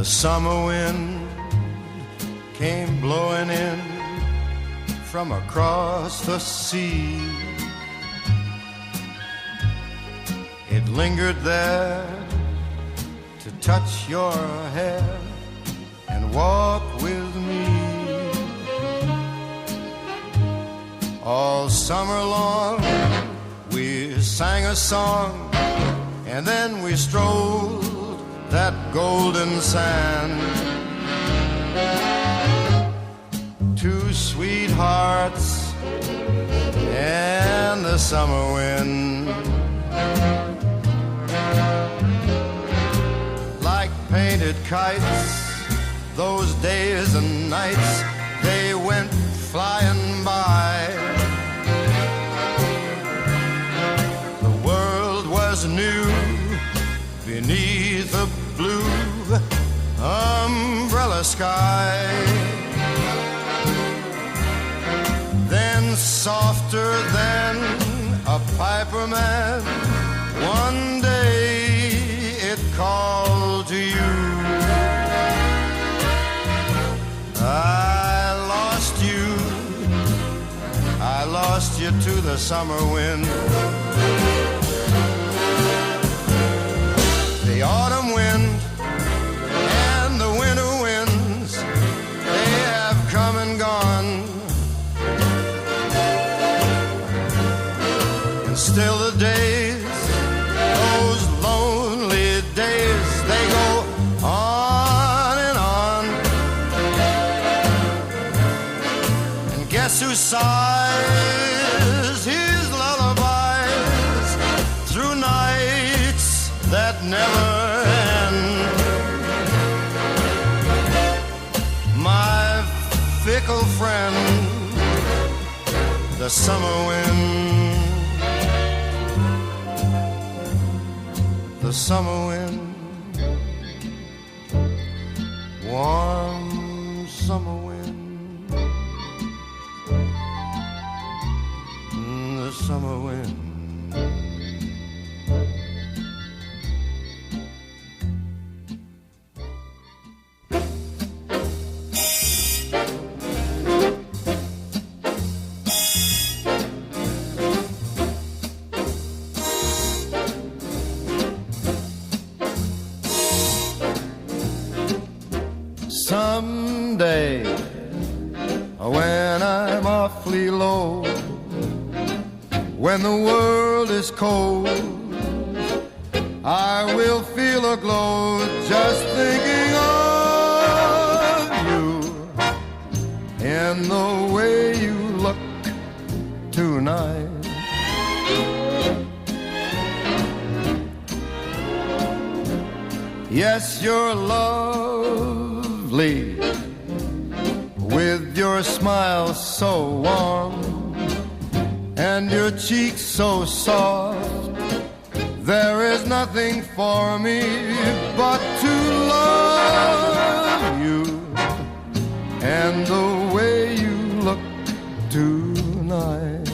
summer wind came blowing in from across the sea. It lingered there to touch your hair and walk with me. All summer long we sang a song, and then we strolled that golden sand. Two sweethearts and the summer wind, like painted kites, those days and nights, they went flying by. The world was new beneath a blue umbrella sky. Then softer than a piper man, one day it called to you. I lost you to the summer wind. The autumn wind and the winter winds, they have come and gone. And still the days, those lonely days, they go on and on. And guess who sighs his lullabies through nights that never end? My fickle friend, the summer wind. The summer wind, warm summer wind, the summer wind. Someday, when I'm awfully low, when the world is cold, I will feel a glow just thinking of you and the way you look tonight. Yes, you're lovely, with your smile so warm and your cheeks so soft. There is nothing for me but to love you and the way you look tonight.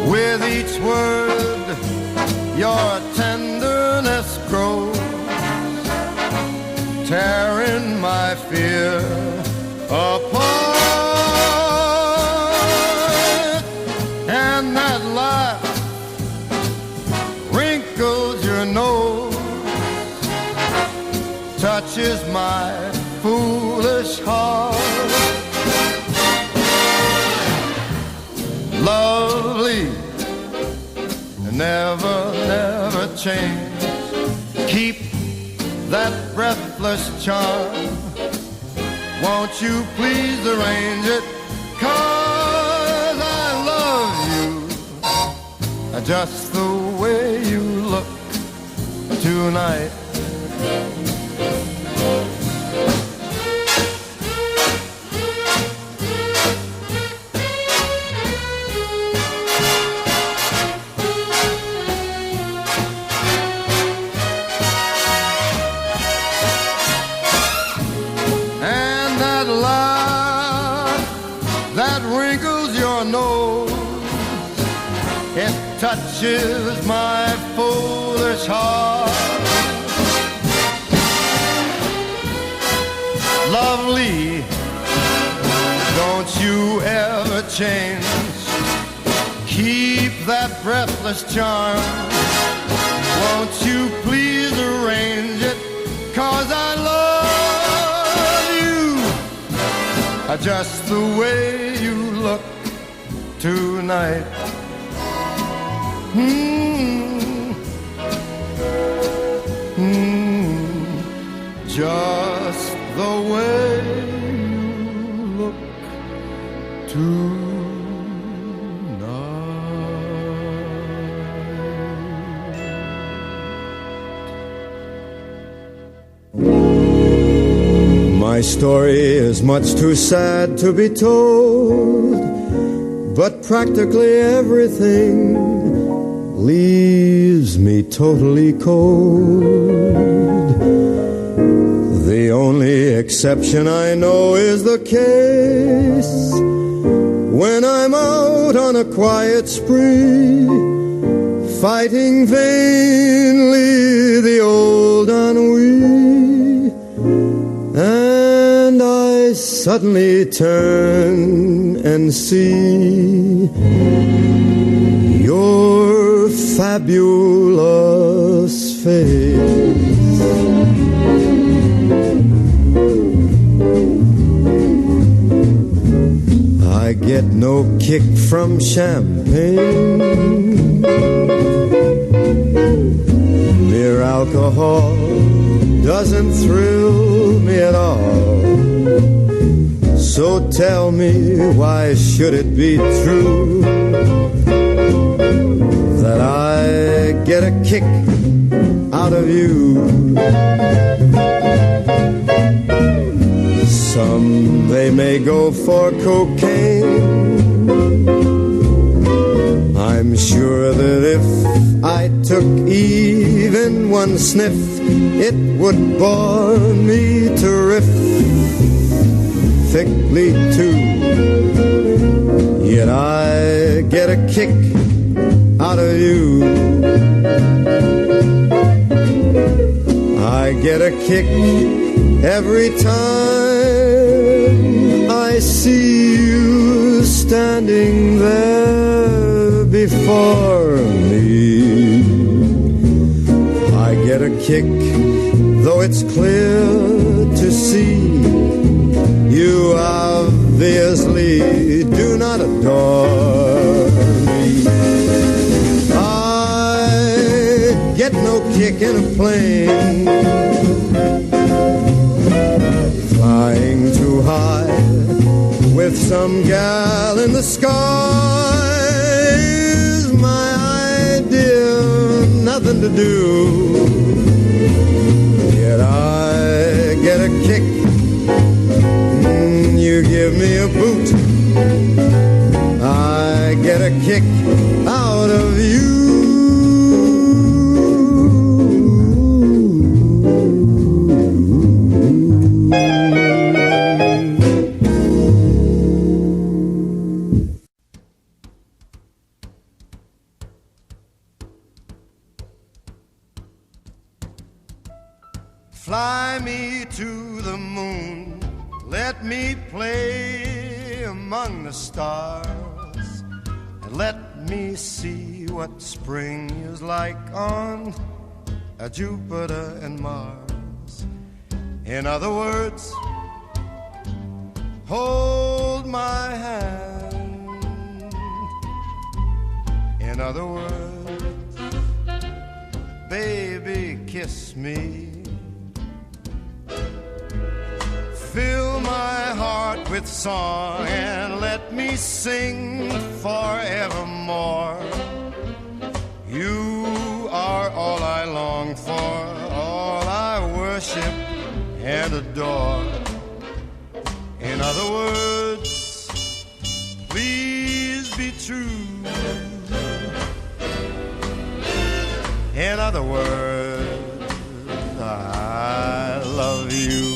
With each word, your tenderness grows, tearing my fear apart. And that laugh wrinkles your nose, touches my foolish heart. Lovely, never, never change. Keep that breathless charm. Won't you please arrange it? 'Cause I love you just the way you look tonight. That wrinkles your nose, it touches my foolish heart. Lovely, don't you ever change. Keep that breathless charm. Won't you please arrange it? 'Cause I love you just the way you look tonight. Just the way you look tonight. My story is much too sad to be told, but practically everything leaves me totally cold. The only exception I know is the case when I'm out on a quiet spree, fighting vainly the old ennui, and I suddenly turn and see your fabulous face. I get no kick from champagne. Mere alcohol doesn't thrill me at all. So tell me, why should it be true that I get a kick out of you? Some, they may go for cocaine. I'm sure that if I took even one sniff, it would bore me terrifically too. Yet I get a kick out of you. I get a kick every time I see you standing there before me. I get a kick, though it's clear to see you obviously do not adore me. I get no kick in a plane, flying too high with some gal in the sky is my idea, nothing to do. Yet I get a kick, you give me a boot, I get a kick out of you. Fly me to the moon, let me play among the stars, and let me see what spring is like on Jupiter and Mars. In other words, hold my hand. In other words, baby, kiss me. Fill my heart with song and let me sing forevermore. You are all I long for, all I worship and adore. In other words, please be true. In other words, I love you.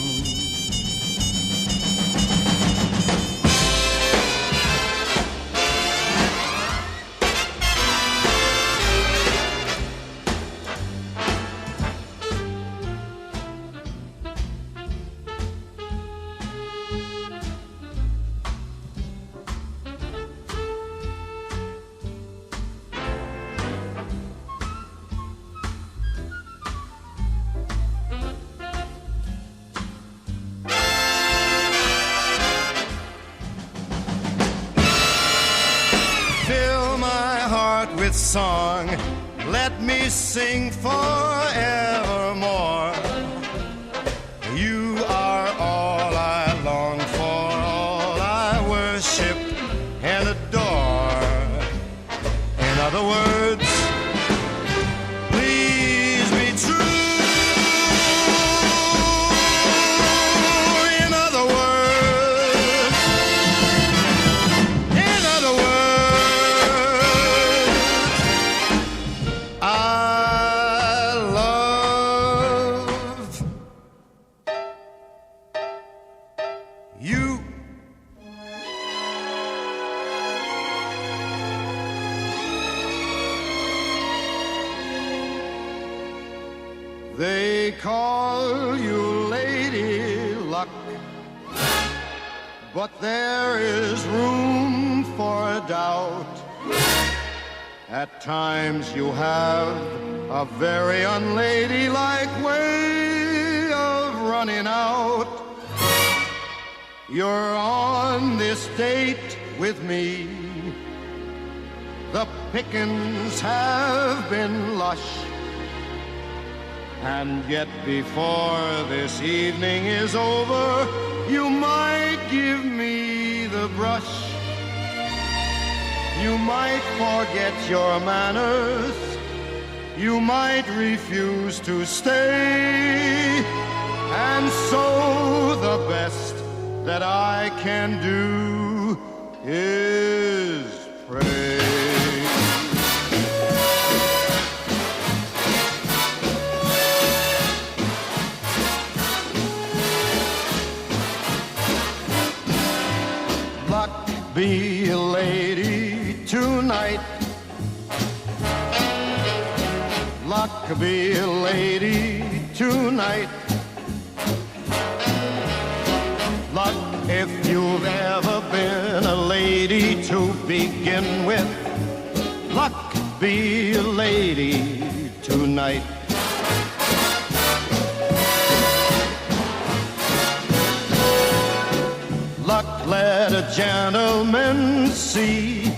with song. Let me sing forevermore. You are all I long for, all I worship and adore. In other words, please be true. In other words, I love you. They call you Lady Luck, but there is room for doubt. At times you have a very unladylike way of running out. You're on this date with me. The pickings have been lush. And yet before this evening is over, you might give me the brush. You might forget your manners. You might refuse to stay. And so the best that I can do is pray. Luck be a lady tonight. Luck be a lady tonight. Luck if you've ever been a lady to begin with. Luck be a lady tonight. Luck let a gentleman see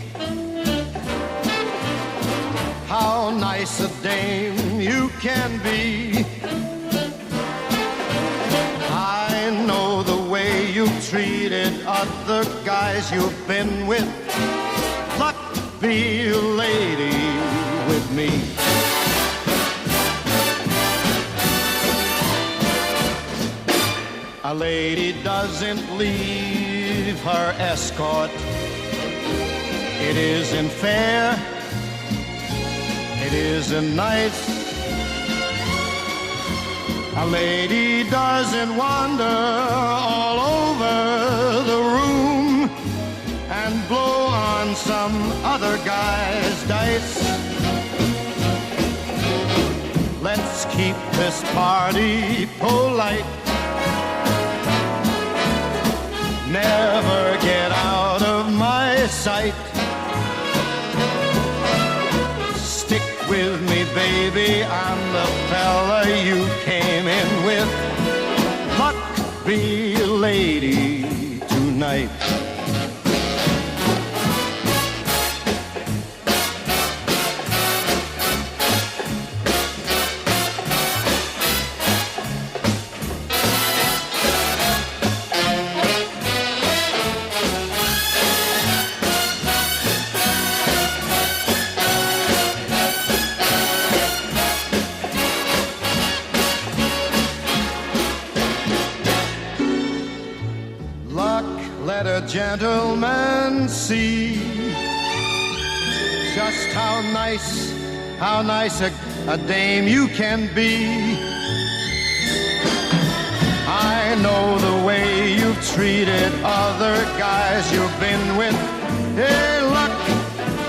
how nice a dame you can be. I know the way you've treated other guys you've been with. Luck be a lady with me. A lady doesn't leave her escort. It isn't fair. It isn't nice. A lady doesn't wander all over the room and blow on some other guy's dice. Let's keep this party polite. Never get out of my sight. Stick with me, baby, I'm the fella you came in with. Luck be a lady tonight. Let a gentleman see just how nice a dame you can be. I know the way you've treated other guys you've been with. Hey, luck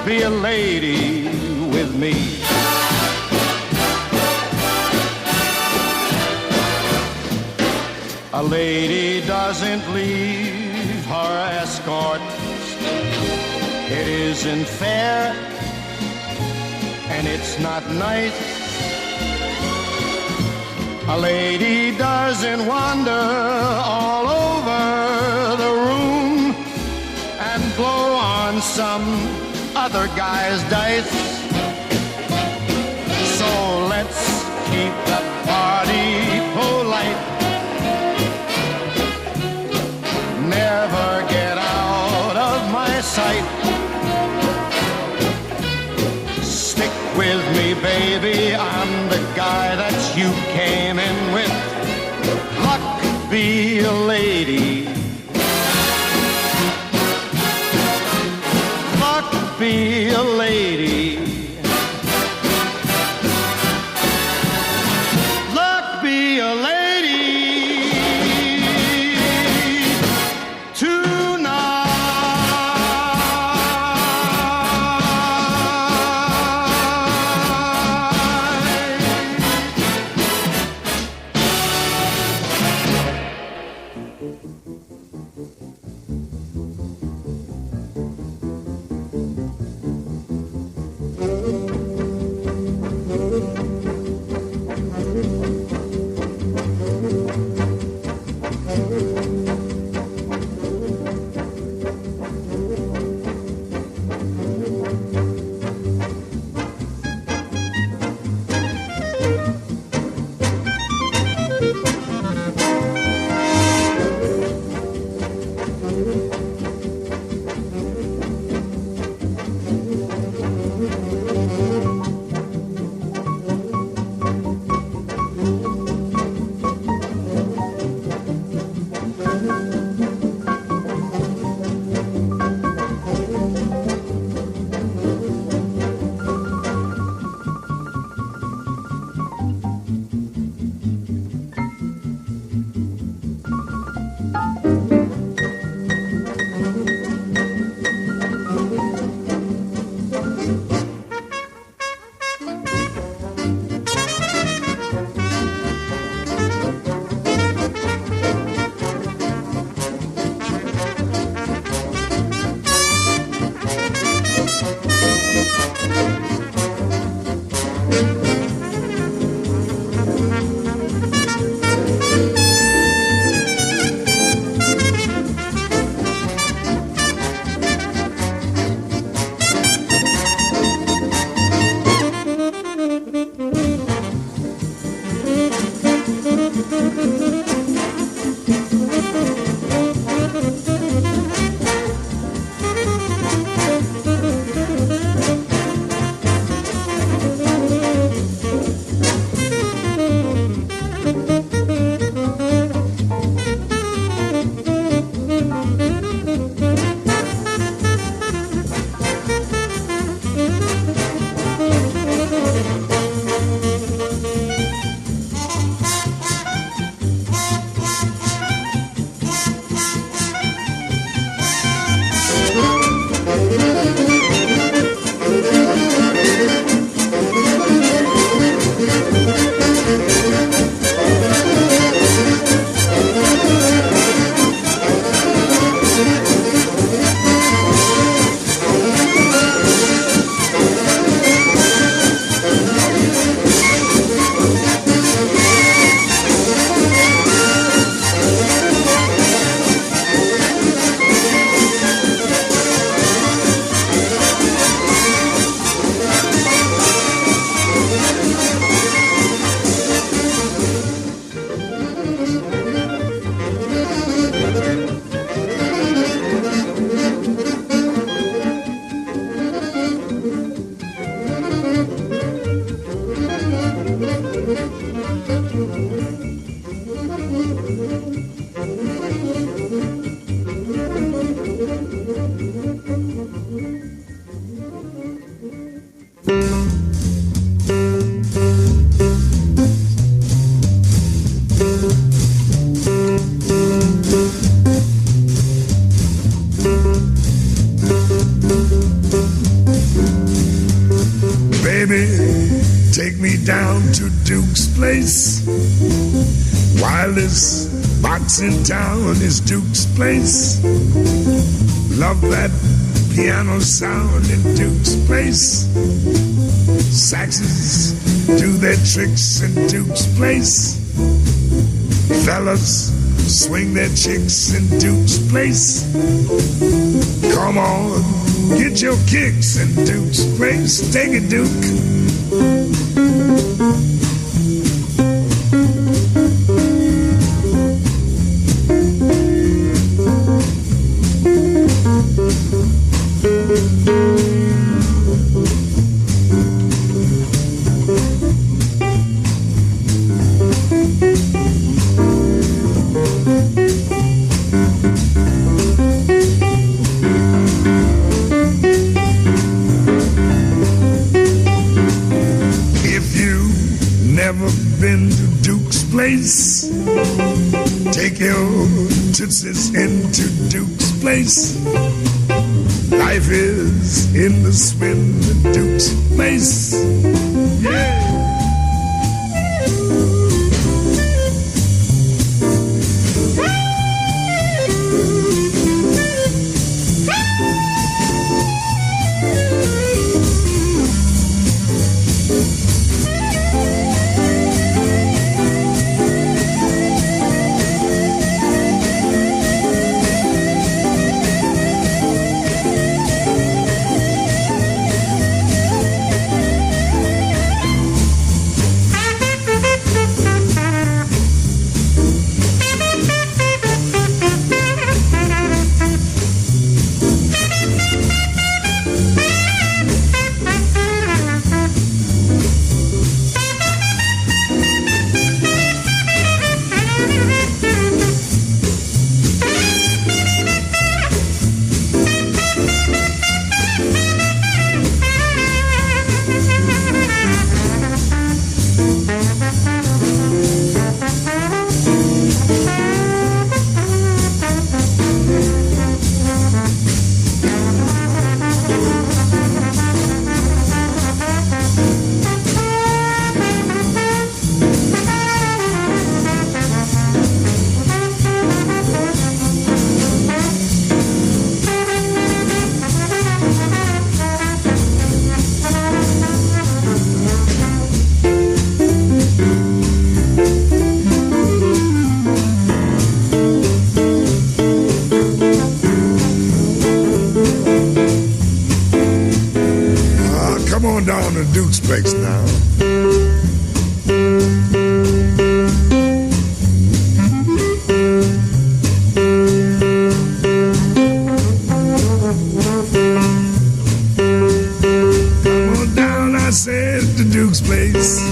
be a lady with me. A lady doesn't leave her escort. It isn't fair, and it's not nice. A lady doesn't wander all over the room and blow on some other guy's dice. keep the party polite. Never get out of my sight. Stick with me, baby, I'm the guy that you came in with. Luck be a lady. Luck be a lady. Luck be a lady Take me down to Duke's place. Wildest box in town is Duke's place. Love that piano sound in Duke's place. Saxes do their tricks in Duke's place. Fellas swing their chicks in Duke's place. Come on, get your kicks in Duke's place. Take it, Duke. entrances into Duke's place. Life is in the swing in Duke's place. Yeah. Down to Duke's place now. Come on down, I said, to Duke's place.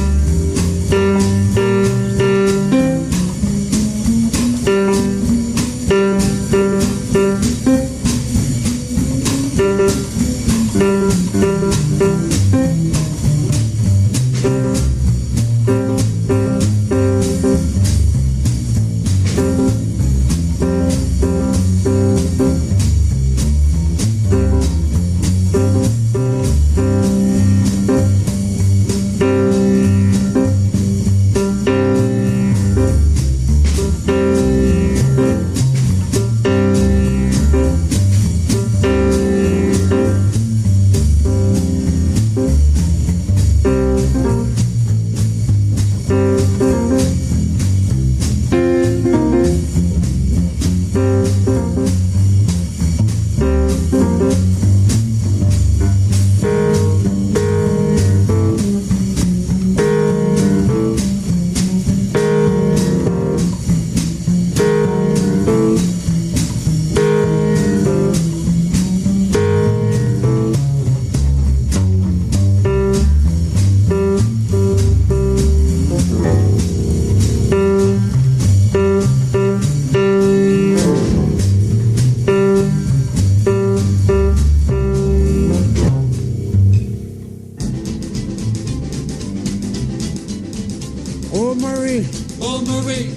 Oh Marie, oh Marie,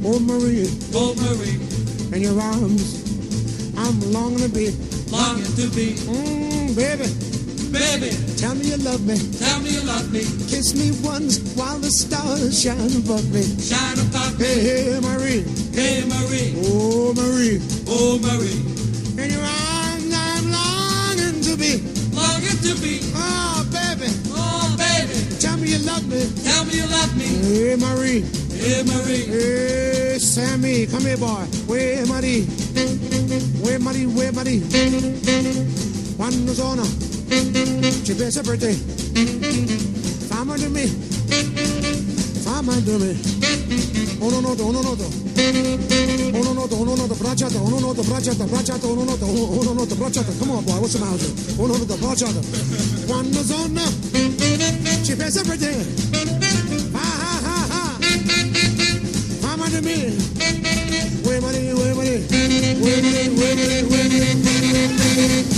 oh Marie, oh Marie, in your arms I'm longing to be, baby, baby, tell me you love me, tell me you love me, kiss me once while the stars shine above me, shine above me, hey Marie, hey Marie, oh Marie, oh Marie, in your arms I'm longing to be, oh baby, tell me you love me, tell me you love me, hey Marie, hey Marie, hey Sammy, come here boy, where Marie, where Marie, where Marie, quando sono, ci pensa per te, fammi di me, uno noto, bracciata, uno noto, bracciata, come on boy, what's the matter, uno noto, bracciata, quando sono, ci pensa per te, fammi di me, where Marie, where Marie, where Marie, where Marie, where Marie.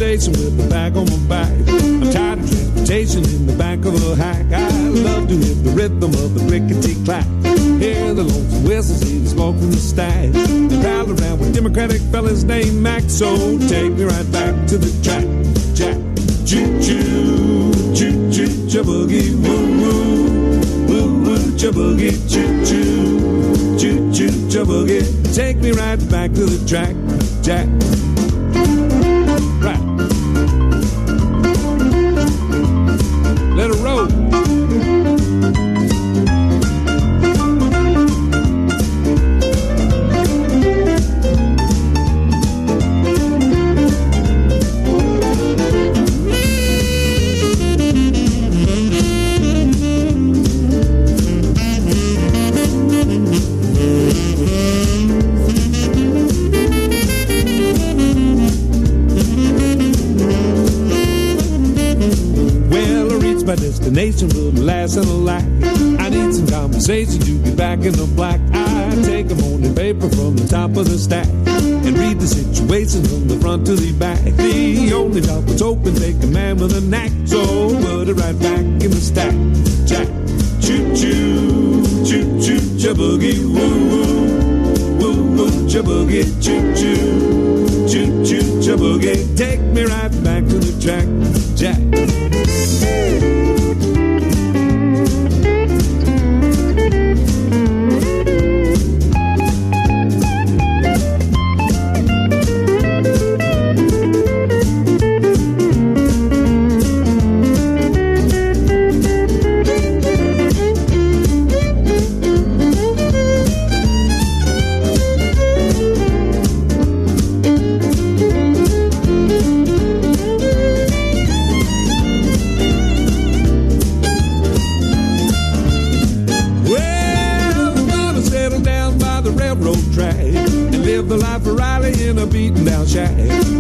racing with the bag on my back. I'm tired of transportation in the back of a hack. I love to hit the rhythm of the clickety-clack. Hear the lonesome whistle, see the smoke from the stack. And pal around with Democratic fellas named Mac. So take me right back to the track. Jack, choo-choo, choo-choo, cha-boogie, woo-woo, woo-woo, cha-boogie, choo-choo, choo-choo, cha-boogie. Take me right back to the track. Jack, right. Let it roll. My destination will last and a light. I need some conversation to get back in the black. I take a morning paper from the top of the stack and read the situation from the front to the back. The only job that's open, take a man with a knack. So put it right back in the stack. Jack, choo-choo, choo-choo, cha-boogie, woo-woo, woo-woo, cha-boogie, choo-choo, choo-choo, cha-boogie. Take me right back to the track. Jack. The life of Riley in a beaten down shack.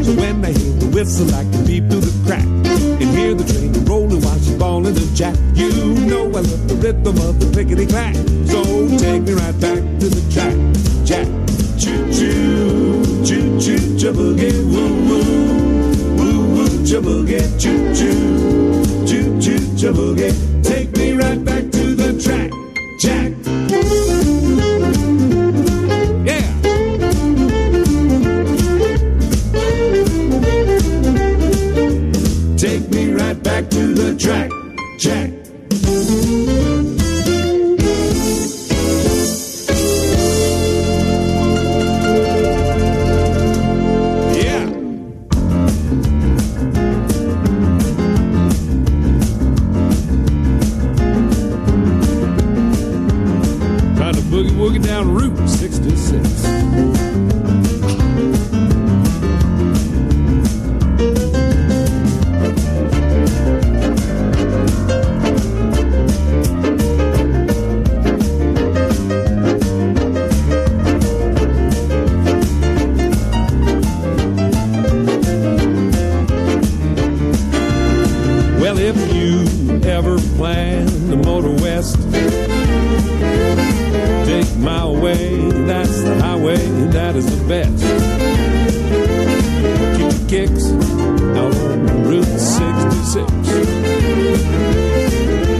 So when they hear the whistle, I can peep through the crack and hear the train rolling while she's bawling to Jack. You know I love the rhythm of the clickety clack. So take me right back to the track. Jack, choo choo, choo choo, cha-boogie, woo woo, woo woo, cha-boogie, choo choo, choo choo, cha-boogie. Take me right back to the track. Jack. Take me right back to the track, Jack. Yeah. Trying to boogie woogie down Route 66. If you ever plan to motor west, take my way, that's the highway, that is the best. Keep your kicks out on Route 66.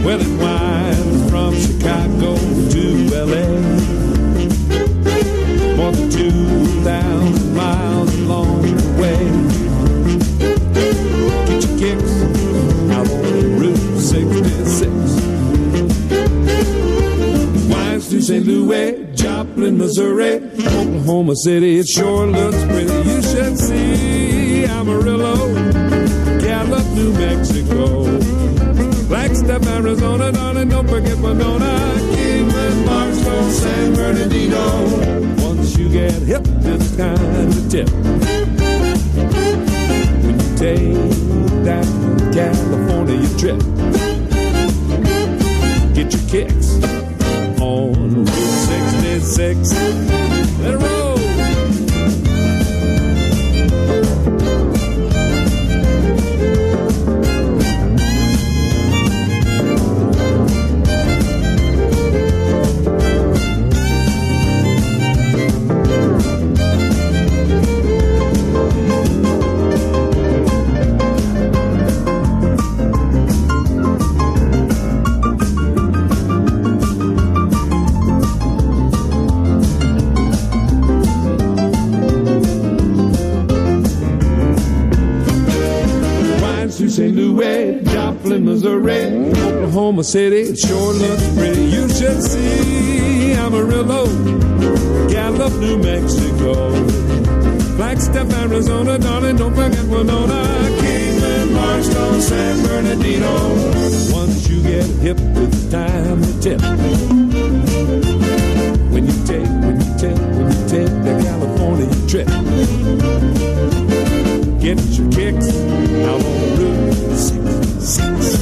Well, it winds from Chicago to L.A. More than 2,000 miles along the way. Get your kicks out on Route 66. Winds through St. Louis, Joplin, Missouri, Oklahoma City. It sure looks pretty. You should see Amarillo, Gallup, New Mexico, Flagstaff, Arizona, darling, don't forget Winona, Kingman, Barstow, San Bernardino. Once you get hip, it's time to tip. When you take that California trip, get your kicks on Route 66. Let it roll. St. Louis, Joplin, Missouri, Oklahoma City, it sure looks pretty. You should see Amarillo, Gallup, New Mexico, Flagstaff, Arizona, darling, don't forget Winona, Kingman, Barstow, San Bernardino. Once you get hip, it's time to tip. When you take the California trip, get your kicks out on Route 66.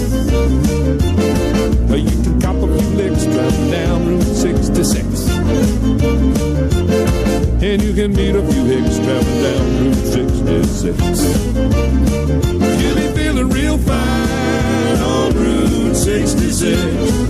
Well, you can cop a few licks driving down Route 66. And you can meet a few hicks traveling down Route 66. You'll be feeling real fine on Route 66.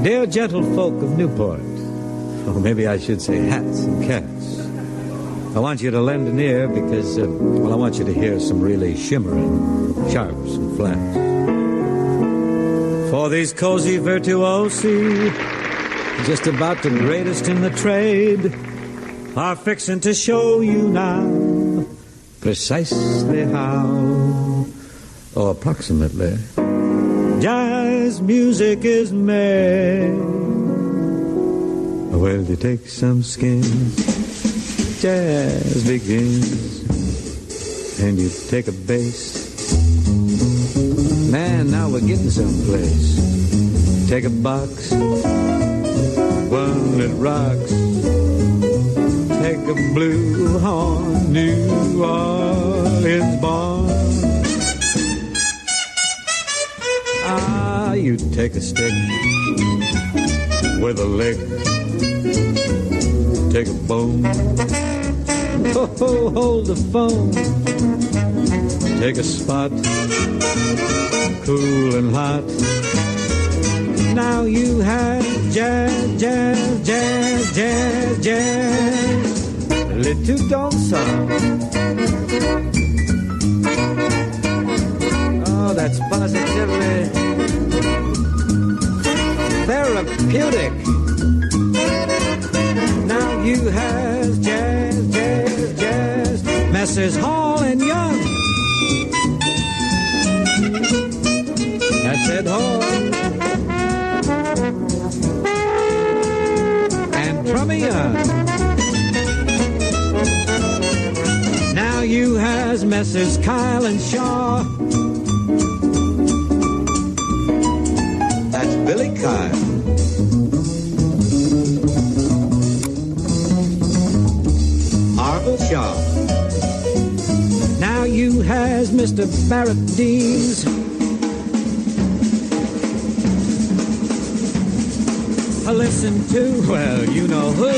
Dear gentlefolk of Newport, or maybe I should say hats and cats, I want you to lend an ear because, I want you to hear some really shimmering sharps and flats. For these cozy virtuosi, just about the greatest in the trade, are fixing to show you now precisely how, or approximately, jazz music is made. Well, you take some skins, jazz begins, and you take a bass. Man, now we're getting someplace. Take a box, one that rocks. Take a blue horn, New Orleans born. Ah, you take a stick with a lick. Take a bone, oh, hold the phone. Take a spot, cool and hot. Now you have jazz, jazz, jazz, jazz, jazz. A little dansant. Oh, that's positively therapeutic. Now you have jazz, jazz, jazz. Messrs. Hall and Young. That's Ed Hall. And Trummy Young. Now you has Messrs. Kyle and Shaw. That's Billy Kyle. Arvil Shaw. Now you has Mr. Barrett Dees. Listen to, well, you know who.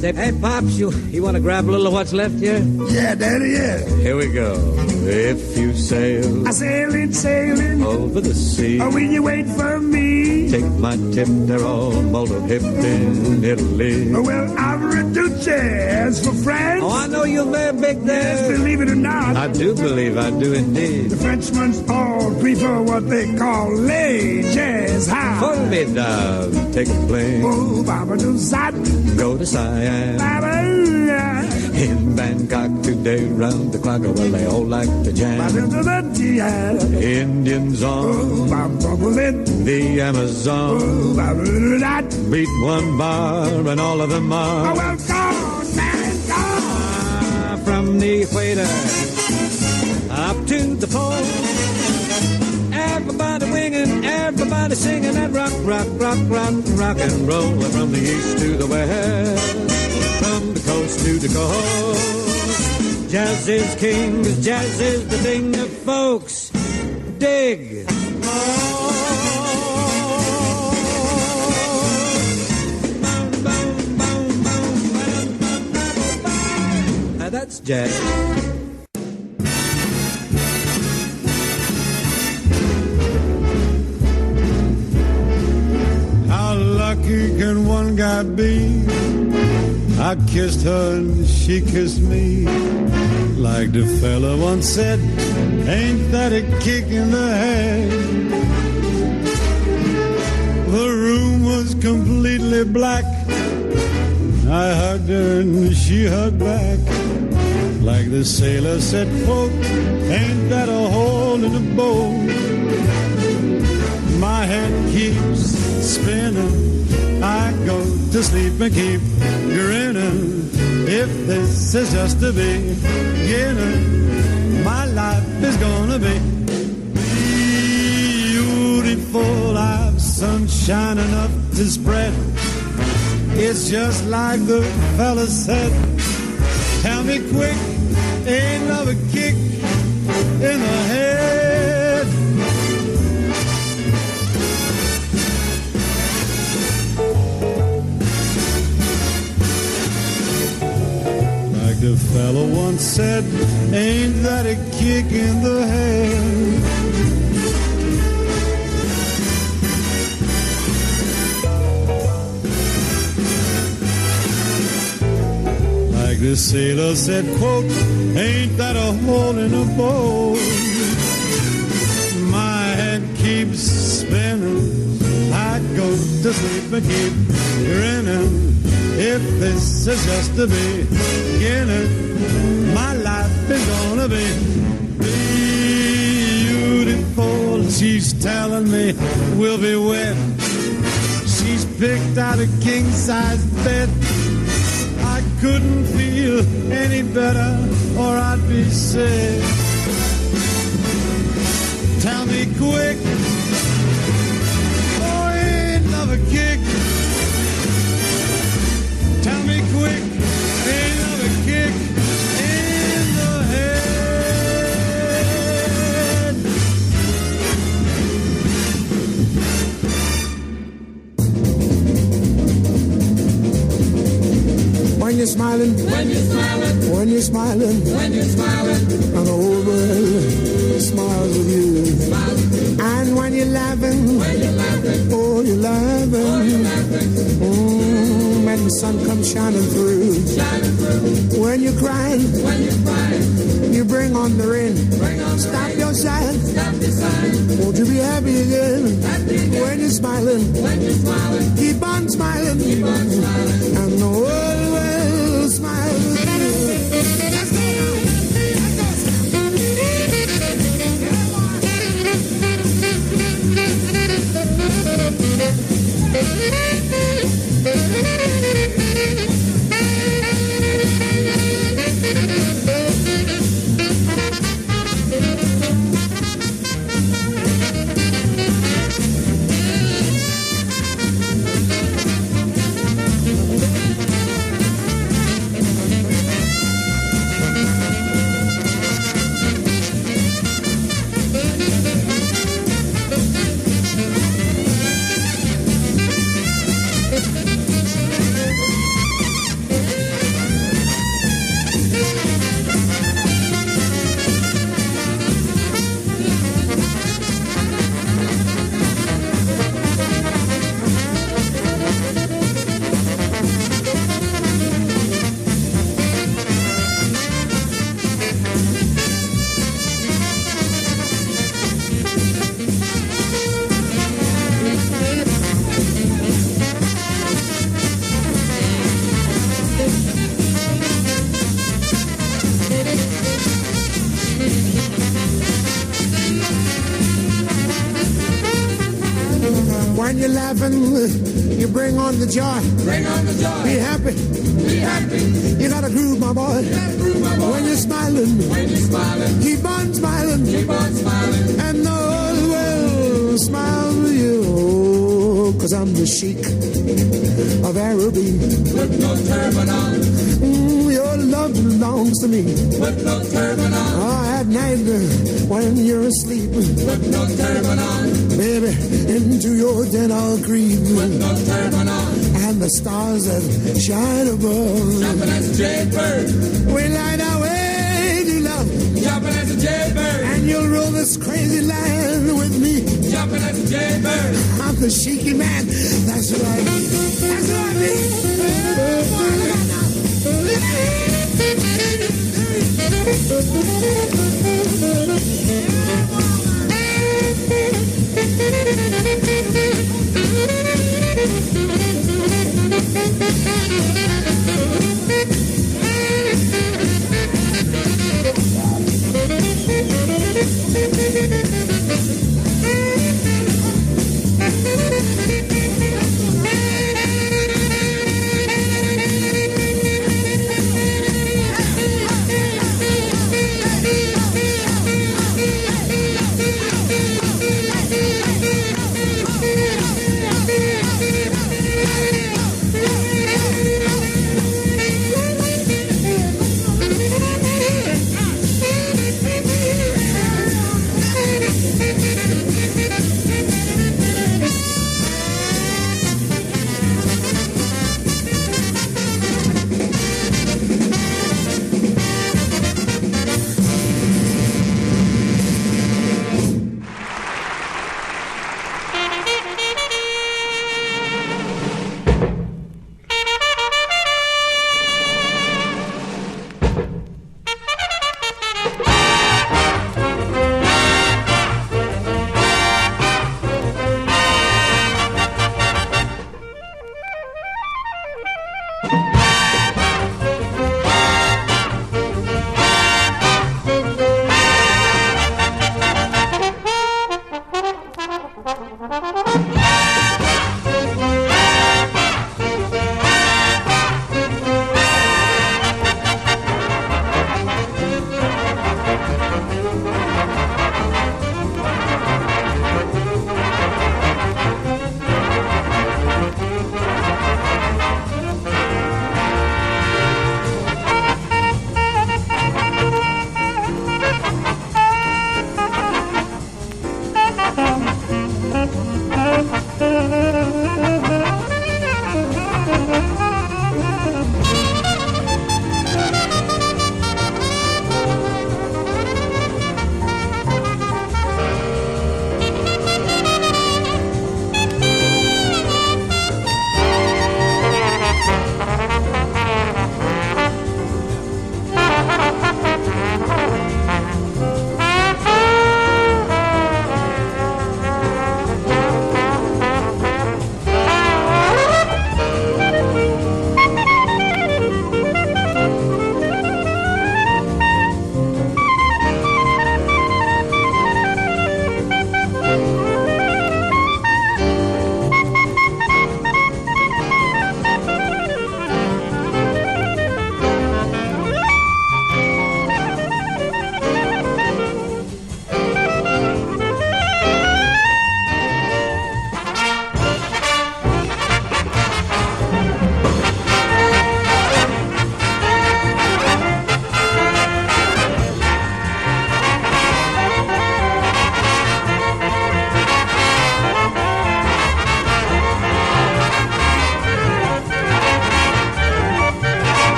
Say, hey, Pops, you want to grab a little of what's left here? Yeah, Daddy, yeah. Here we go. If you sail, I sailing over the sea, or will you wait for me? Take my tip, they're all molto hip in Italy. Oh, well, I'm do jazz for France. Oh, I know you're very big there. Yes, believe it or not. I do believe, I do indeed. The Frenchmen all prefer what they call lay jazz high. Formidable, take a plane. Oh, Baba do sat. Go to Siam. Baba, in Bangkok today, round the clock, well, they all like to jam. Indians on the Amazon beat one bar, and all of them are from the equator up to the pole. Everybody winging, everybody singing that rock, rock, rock, rock, rock and roll. From the east to the west, from the coast to the coast. Jazz is king, 'cause jazz is the thing that folks dig. Now that's jazz. How lucky can one guy be? I kissed her and she kissed me. Like the fella once said, ain't that a kick in the head? The room was completely black. I hugged her and she hugged back. Like the sailor said, quote, ain't that a hole in the boat? My head keeps spinning. I go to sleep and keep grinning. If this is just the beginning, my life is gonna be beautiful. I've sunshine enough to spread. It's just like the fella said. Tell me quick, ain't love a kick in the head? said, ain't that a kick in the head? Like the sailor said, quote, ain't that a hole in a boat? My head keeps spinning, I go to sleep and keep grinning. If this is just the beginning, my life is gonna be beautiful. She's telling me we'll be wed. She's picked out a king-size bed. I couldn't feel any better or I'd be sick. Tell me quick, oh, ain't love a kick? Tell me quick, ain't love a kick in the head? When you're smiling, When you're smiling, when you're smiling, when you're smiling, and the whole world smiles with you. And when you're laughing, when you're laughing, oh, you're laughing. When the sun comes shining through. shining through. When you're crying, When you're crying, you bring on the rain. bring on the Stop rain. your sighing. Stop the sign. Won't you be happy again? Happy again. When you're smiling, When you're smiling, keep on smiling. keep on smiling. And the world will smile with you. Let's go now. When you're laughing, you bring on the joy. Bring on the joy. Be happy. Be happy. You got a groove, my boy. Prove my boy. When you're smiling, When you're smiling, keep on smiling. keep on smiling. And the whole world smiles with you. Oh, 'cause I'm the sheik of Araby. Put no turban on. Your love belongs to me. Put no turban on. Oh, at night when you're asleep, Put no turban on. baby, into your den I'll creep. Put no turban on. And the stars that shine above, Jumping as a jaybird. we light our way to love. Jumping as a jaybird. And you'll rule this crazy land with me. Jumping as a jaybird. I'm the sheiky man. That's what I mean. That's what I mean. Oh, boy, look out now.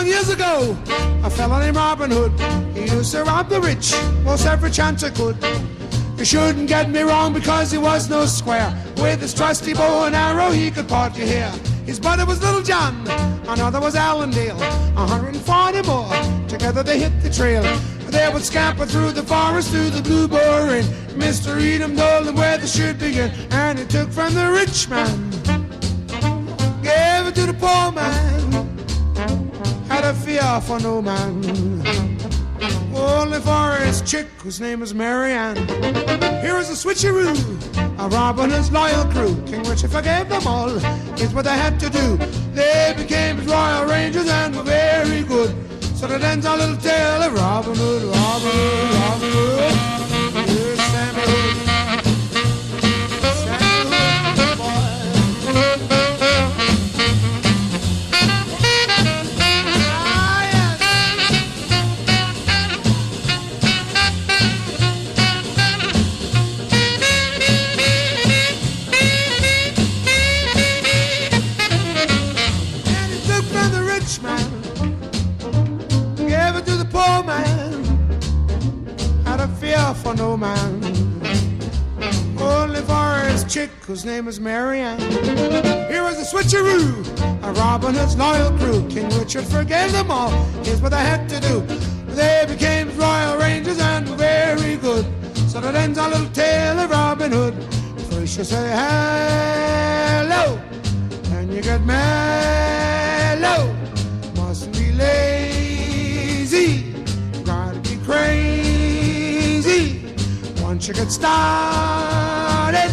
long years ago, a fella named Robin Hood, he used to rob the rich most every chance he could. You shouldn't get me wrong because he was no square. With his trusty bow and arrow he could part your hair. His brother was Little John, another was Allendale, 140 more, together they hit the trail. They would scamper through the forest to the Blue Boar Inn. Mr. Edom told them where they should begin, and he took from the rich man, gave it to the poor man, had a fear for no man, only for his chick whose name was Mary Ann. Here is a switcheroo, a Robin Hood's loyal crew. King Richard forgave them all, here's what they had to do. They became his royal rangers and were very good. So that ends our little tale of Robin Hood, Robin Hood, Robin Hood. Here's Sammy Hood, Sammy Hood, boy. Ah, yes. And he took from the rich man, gave it to the poor man, had a fear for no man, only for his chick whose name is Mary Ann. Here was a switcheroo, a Robin Hood's loyal crew. King Richard forgave them all, here's what they had to do. They became royal rangers and were very good. So that ends our little tale of Robin Hood. First you say hello, then you get mellow. Mustn't be lazy, gotta be crazy. Once you get started,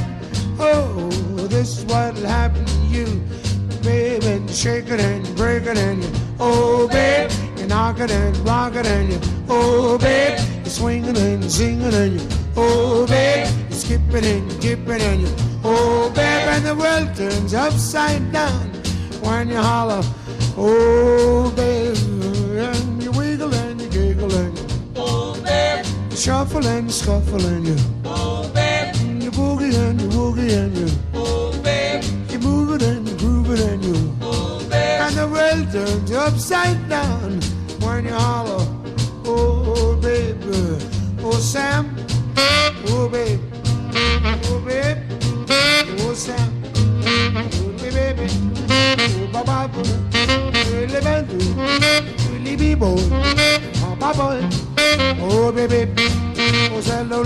oh, this is what'll happen to you. Baby, and you shake it and you break it and you, oh, babe, you knock it and rock it and you, oh, babe, you swing it and you sing it and you, oh, babe, you skip it and you dip it and you, oh, babe, and the world turns upside down when you holler, oh, babe, and you wiggle and you giggle and you, oh, babe, you shuffle and you scuffle and you, oh, babe, you boogie and you woogie and you, oh, babe, you move it and you groove it and you, oh, babe, and the world turns upside down when you holler, oh, babe, oh, Sam, oh, babe, oh, babe, oh, Sam, oh, baby, oh, Baba, Willie Bantu, Willie Bebo, Papa Boy, oh baby, oh hello,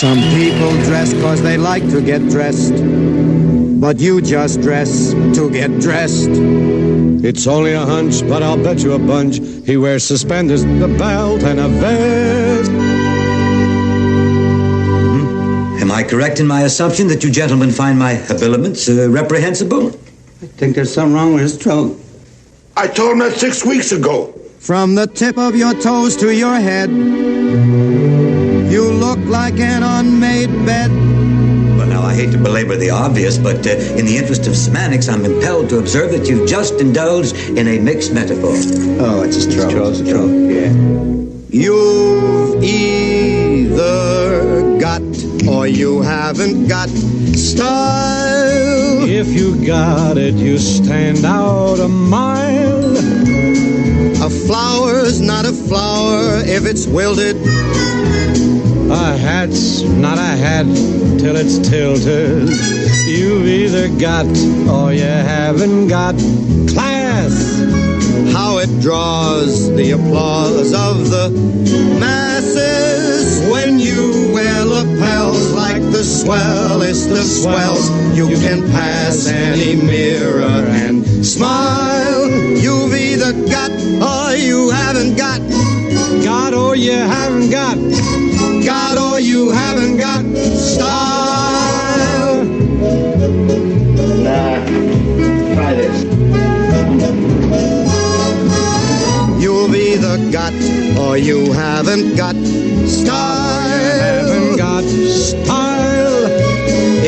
Some people dress 'cause they like to get dressed, but you just dress to get dressed. It's only a hunch, but I'll bet you a bunch he wears suspenders, a belt, and a vest. Am I correct in my assumption that you gentlemen find my habiliments reprehensible? I think there's something wrong with his throat. I told him that 6 weeks ago. From the tip of your toes to your head, you look like an unmade bed. Well, now, I hate to belabor the obvious, but in the interest of semantics, I'm impelled to observe that you've just indulged in a mixed metaphor. Oh, it's his throat. It's his throat. Yeah. You've either got or you haven't got style. If you got it, you stand out a mile. A flower's not a flower if it's wilted. A hat's not a hat till it's tilted. You've either got or you haven't got class. How it draws the applause of the masses when you wear lapels like the swellest of swells. You can pass any mirror and smile. You've either got or you haven't got. Got or you haven't got. Got or you haven't got style. Nah, try this. You've either got or you haven't got style. Haven't got style.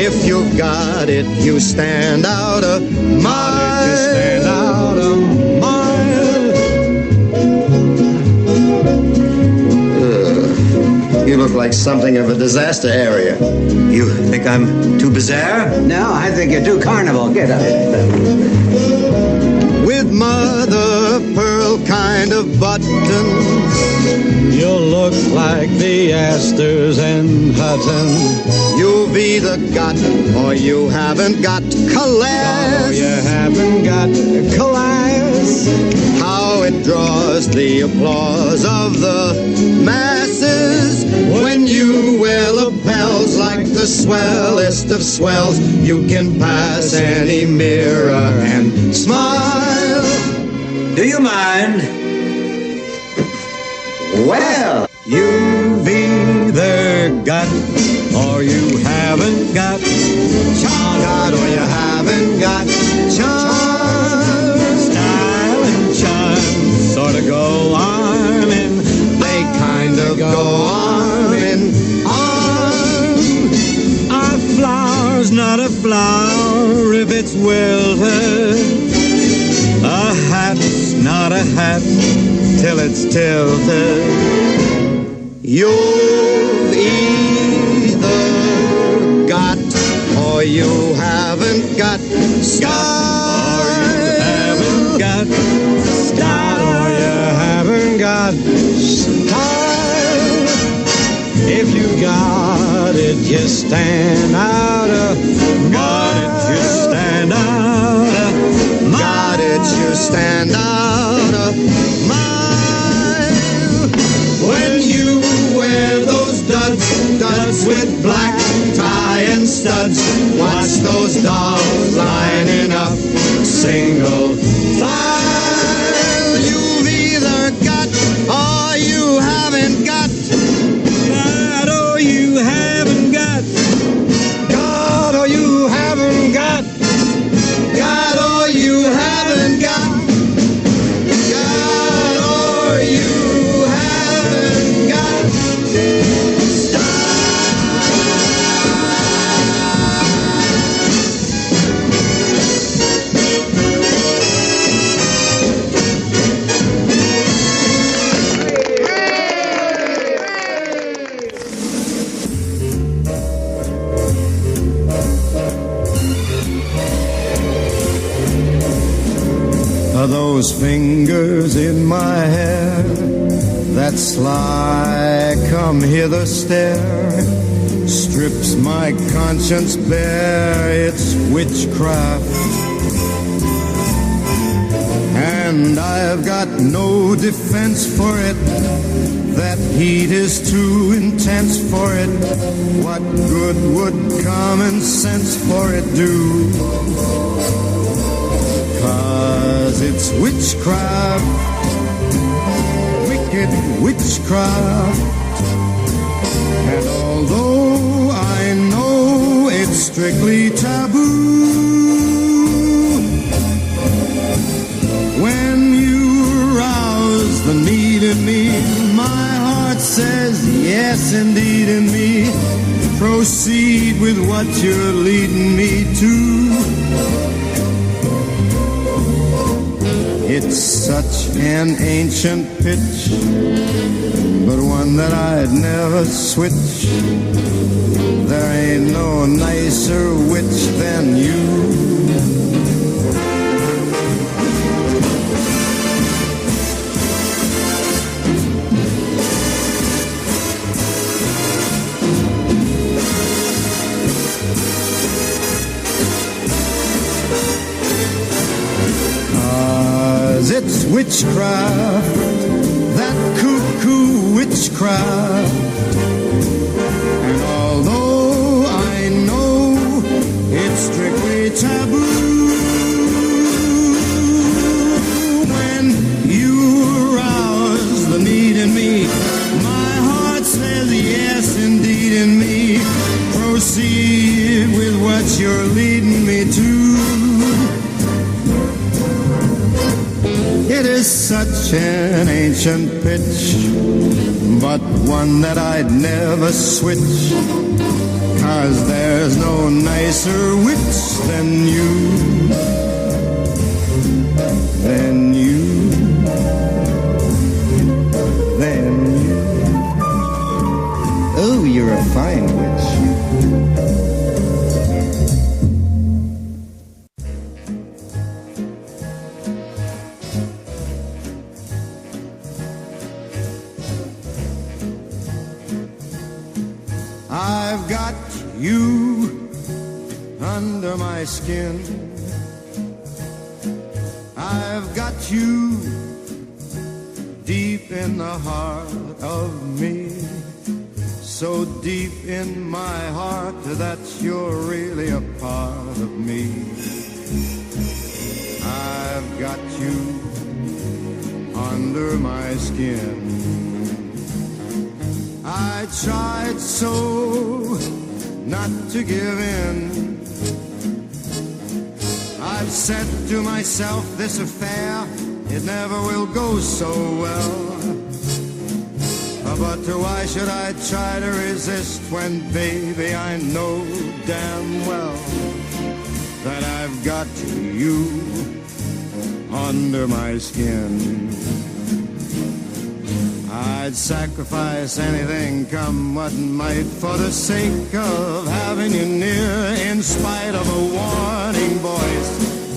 If you've got it, you stand out a mile. You stand out a mile. You look like something of a disaster area. You think I'm too bizarre? No, I think you're too carnival. Get up. With mother of pearl kind of buttons. You'll look like the Astors and Hutton. You've either got or you haven't got class. Oh, you haven't got class. How it draws the applause of the masses when you wear lapels like the swellest of swells. You can pass any mirror and smile. Do you mind? Well, you've either got or you haven't got charm. Got or you haven't got charm. Style and charm sort of go arm in. They kind of go arm in arm. A flower's not a flower if it's wilted. A hat's not a hat till it's tilted. You've either got or you haven't got style. Or you haven't got style. Or you haven't got style. If you got it, you stand out a got it, you stand out a Got it, you stand out a mile. When you wear those duds with black tie and studs, watch those dolls lining up single file. You've either got or you haven't got. got or you haven't got. Got or you haven't got. Got or you haven't got. Got or you haven't got. Are those fingers in my hair that sly come hither stare strips my conscience bare, it's witchcraft. And and I've got no defense for it. That heat is too intense for it. What good would common sense for it do? 'Cause it's witchcraft, wicked witchcraft. And although I know it's strictly taboo, when you rouse the need in me, my heart says yes indeed in me. Proceed with what you're leading me to. It's such an ancient pitch, but one that I'd never switch. There ain't no nicer witch than you. It's witchcraft, that cuckoo witchcraft. And although I know it's strictly taboo, when you arouse the need in me, my heart says yes indeed in me. Proceed with what you're leading me to. It is such an ancient pitch, but one that I'd never switch. 'Cause there's no nicer witch than you. Than you. Than you. Oh, you're a fine witch. I've got you under my skin. I've got you deep in the heart of me. So deep in my heart that you're really a part of me. I've got you under my skin. I tried so not to give in. I've said to myself, this affair, it never will go so well. But why should I try to resist when, baby, I know damn well that I've got you under my skin. I'd sacrifice anything, come what might, for the sake of having you near. In spite of a warning voice,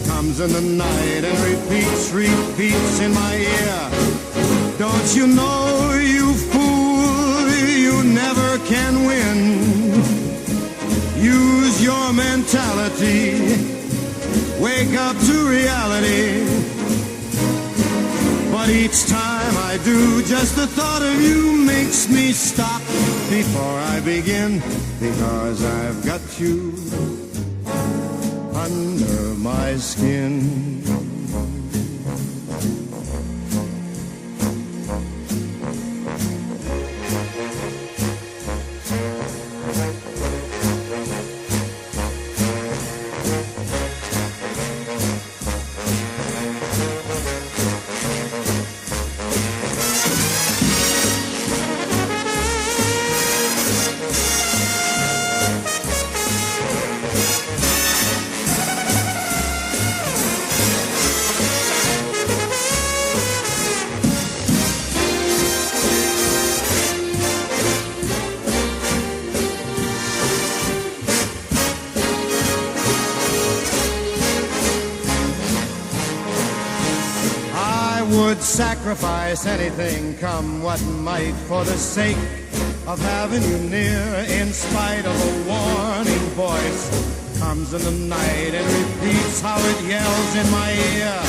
comes in the night and repeats in my ear. Don't you know, you fool, you never can win. Use your mentality, wake up to reality. But each time I do, just the thought of you makes me stop before I begin. Because I've got you under my skin. Would sacrifice anything, come what might, for the sake of having you near. In spite of a warning voice, comes in the night and repeats how it yells in my ear.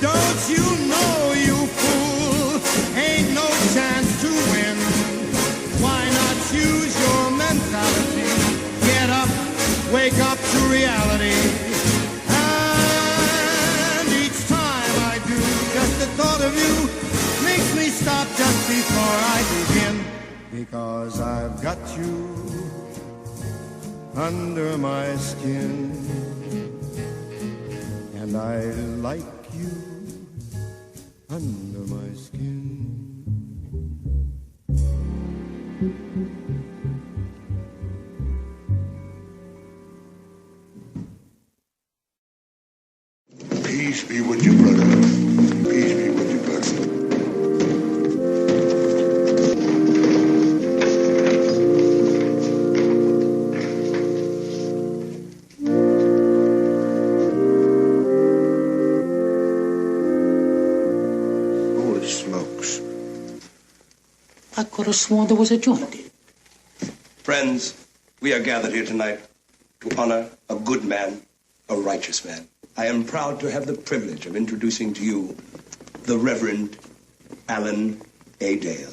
Don't you know, you fool, ain't no chance to win. Why not use your mentality? Get up, wake up to reality. And each time I do, just the thought of you makes me stop just before I begin. Because I've got you under my skin, and I like you under my skin. Peace be with you, brother. Peace be with you, brother. Holy smokes. I could have sworn there was a joint in. Friends, we are gathered here tonight to honor a good man, a righteous man. I am proud to have the privilege of introducing to you the Reverend Alan A. Dale.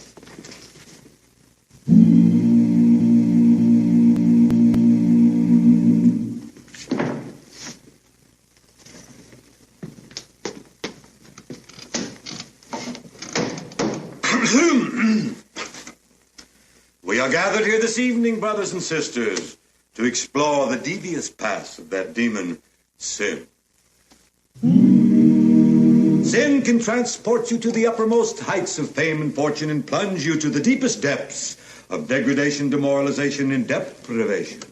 We are gathered here this evening, brothers and sisters, to explore the devious paths of that demon, sin. Sin can transport you to the uppermost heights of fame and fortune and plunge you to the deepest depths of degradation, demoralization, and deprivation.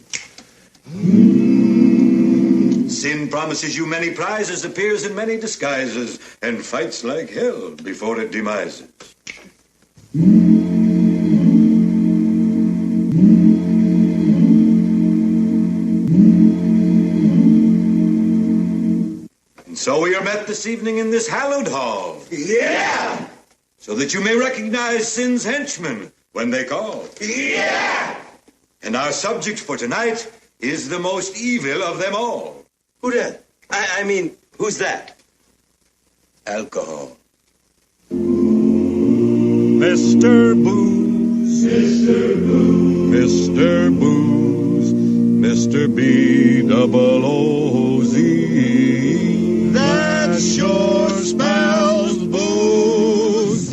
Sin promises you many prizes, appears in many disguises, and fights like hell before it demises. So we are met this evening in this hallowed hall. Yeah! So that you may recognize sin's henchmen when they call. Yeah! And our subject for tonight is the most evil of them all. Who that? I mean, who's that? Alcohol. Mr. Booze, Mr. Booze, Mr. Booze, Mr. B-double-O-Z. That sure spells booze.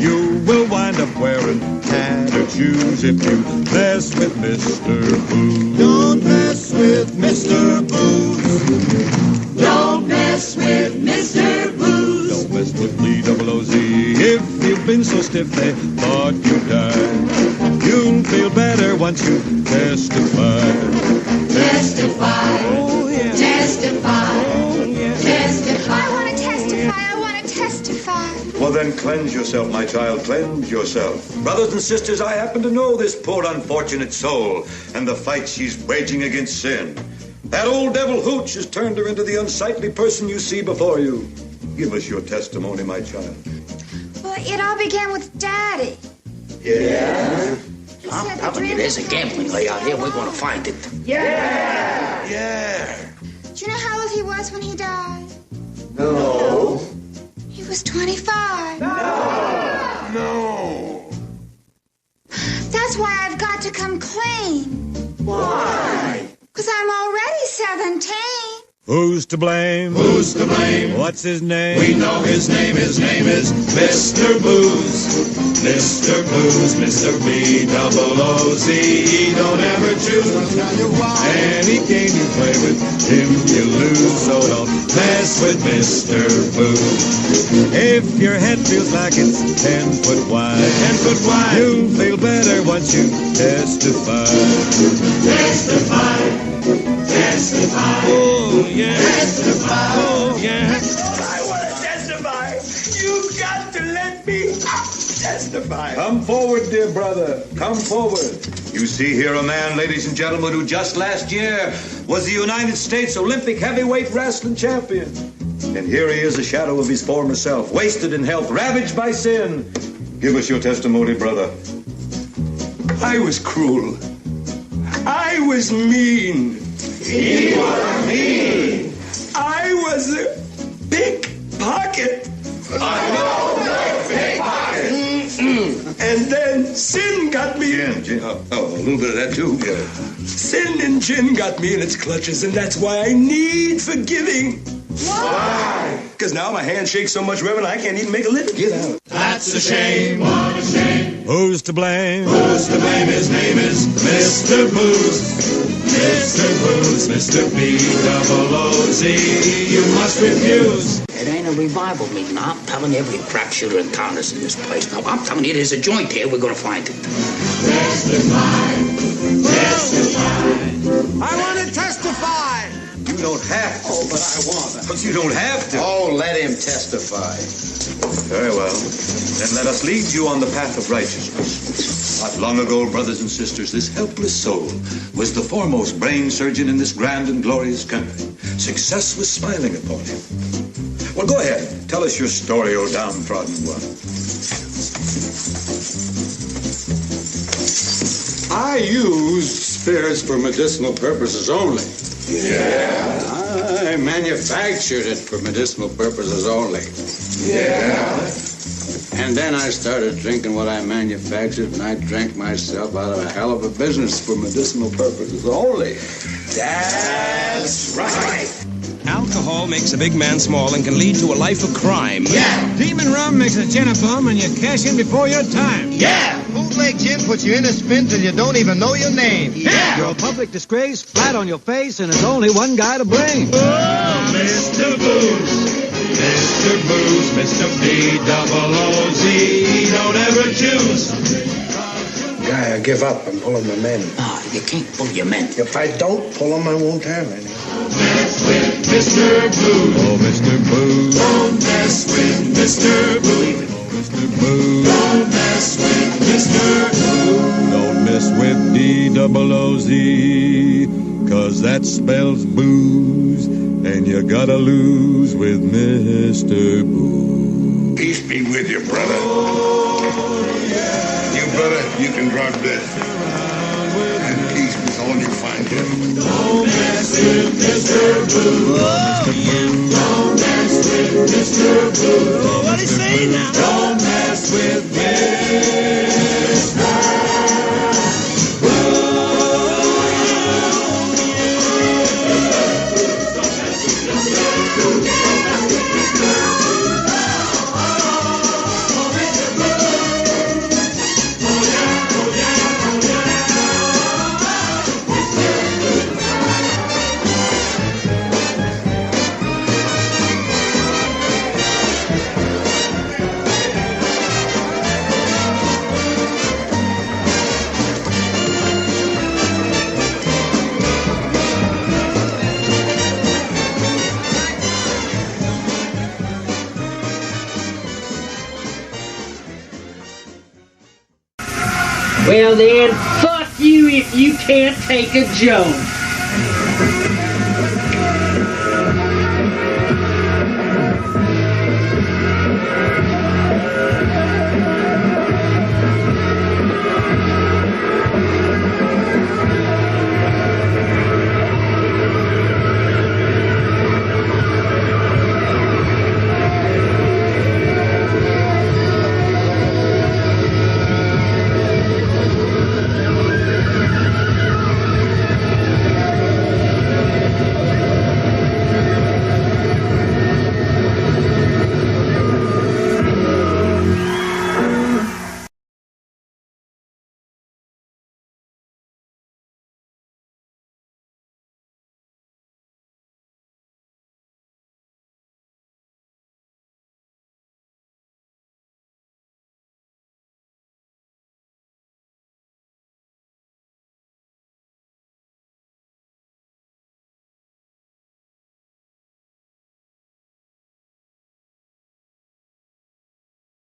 You will wind up wearing tattered shoes if you mess with Mr. Booze. Don't mess with Mr. Booze. Don't mess with Mr. Booze. Don't mess with B-double-O-Z. If you've been so stiff they thought you'd die, you'll feel better once you testify. Testify. Oh, yeah. Testify. Oh, yeah. Testify. I want to testify. I want to testify. Well, then cleanse yourself, my child, cleanse yourself. Brothers and sisters, I happen to know this poor unfortunate soul and the fight she's waging against sin. That old devil Hooch has turned her into the unsightly person you see before you. Give us your testimony, my child. Well, it all began with Daddy. Yeah? He said I'm the telling you, dream there's a gambling layout here. We're going to find it. Yeah! Yeah. Do you know how old he was when he died? No. He was 25. No. That's why I've got to come clean. Why? Because I'm already 17. Who's to blame? Who's to blame? What's his name? We know his name is Mr. Booze. Mr. Booze, Mr. B-double-O-Z. He don't ever choose. Any game you play with him, you lose. So don't mess with Mr. Booze. If your head feels like it's 10 foot wide, 10 foot wide. you'll feel better once you testify. Testify. Testify. Oh, yeah. Testify. Oh, yeah. I want to testify. You've got to let me testify. Come forward, dear brother. Come forward. You see here a man, ladies and gentlemen, who just last year was the United States Olympic heavyweight wrestling champion. And here he is, a shadow of his former self, wasted in health, ravaged by sin. Give us your testimony, brother. I was cruel. I was mean. He was mean. I was a pickpocket. pickpocket. I know no pickpocket. And then sin got me. Gin. Oh, a little bit of that too. Yeah. Sin and gin got me in its clutches, and that's why I need forgiving. Why? Because now my hand shakes so much, Reverend, I can't even make a living. Get out. That's a shame, what a shame. Who's to blame? Who's to blame? His name is Mr. Booze. Mr. Booze, Mr. B-double-O-Z. You must refuse. It ain't a revival meeting. I'm telling you, every crap shooter encounters in this place. Now, I'm telling you, there's a joint here. We're going to find it. Testify. Testify. I want to testify. You don't have to. Oh, but I want to. But you don't have to. Oh, let him testify. Very well. Then let us lead you on the path of righteousness. Not long ago, brothers and sisters, this helpless soul was the foremost brain surgeon in this grand and glorious country. Success was smiling upon him. Well, go ahead. Tell us your story, O downtrodden one. I use spirits for medicinal purposes only. Yeah. I manufactured it for medicinal purposes only. Yeah. And then I started drinking what I manufactured, and I drank myself out of a hell of a business for medicinal purposes only. That's right. Alcohol makes a big man small and can lead to a life of crime. Yeah. Demon rum makes a gin a bum and you cash in before your time. Yeah. Bootleg gin puts you in a spin till you don't even know your name. Yeah. You're a public disgrace, flat on your face, and there's only one guy to blame. Oh, Mr. Booze. Mr. Booze, Mr. B-double-O-Z. Don't ever choose. Guy, I give up. I'm pulling my men. Ah, you can't pull your men. If I don't pull them, I won't have any. Don't mess with Mr. Booze. Oh, Mr. Booze. Don't mess with Mr. Booze. Mr. Booze. Don't mess with Mr. Booze. Don't mess with D-double-O-Z, 'cause that spells booze, and you gotta lose with Mr. Booze. Peace be with you, brother. You, brother, you can drop this. And peace with all you find here. Don't mess with Mr. Booze. Don't mess with Mr. Booze. What is he saying now? Don't mess with Mr. Well then, fuck you if you can't take a joke.